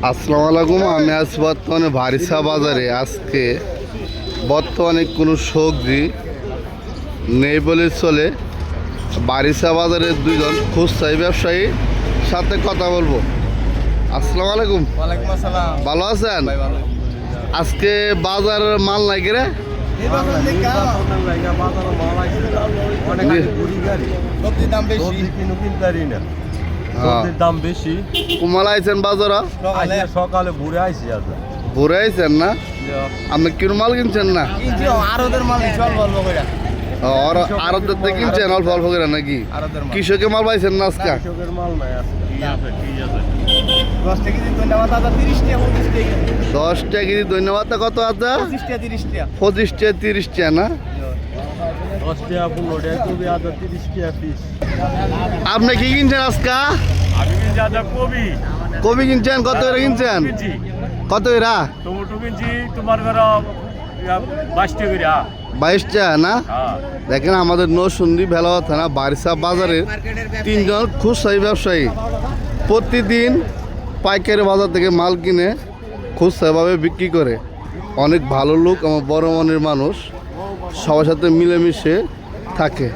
আসসালামু আলাইকুম। আমি আছি বর্তমানে বারিসা বাজারে। আজকে বর্তমানে কোনো সবজি নেই বলে চলে। বারিসা বাজারের দুইজন খুচরা ব্যবসায়ী সাথে কথা বলবো। আসসালামু আলাইকুম। ওয়ালাইকুম আসসালাম। ভালো আছেন? ভাই ভালো। আজকে বাজারের মাল নাই রে? সবজির দাম বেশি। দাম বেশি। কুমাল আইছেন বাজার? সকালে ঘুরে আইসি ঘুরে আইছেন না? আপনি কিরম মাল কিনছেন না? কিনছি আরদের মাল চল বলবো কইরা। আরদের থেকে কিনছেন অল্প অল্প করে নাকি? আরদের মাল। কৃষকের মাল পাইছেন না আজকে? মাল নাই 10 টাকা কেজি ধন্যবাদ দাদা 30 টাকা 25 টাকা। 10 টাকা কেজি ধন্যবাদ। কত আছে? 25 টাকা 30 টাকা। 25 টাকা 30 টাকা না? 10 টাকা 15 টাকা কবি আদা 30 টাকা পিস। আপনি কি কিনছেন আজকে? আমি কিনছি আদা কবি। কবি কিনছেন? কত করে কিনছেন? কত এরা? টমেটো কিনছি তোমার ধরো 22 টাকা করে। 22 টাকা না? দেখেন আমাদের নরসিংদী ভেলাওয়া থানা বারিসা বাজারের তিনজন খুচরা ব্যবসায়ী প্রতিদিন পাইকারি বাজার থেকে মাল কিনে খুচরাভাবে বিক্রি করে। অনেক ভালো লোক, আমার বড় মনের মানুষ, সবার সাথে মিলেমিশে থাকে।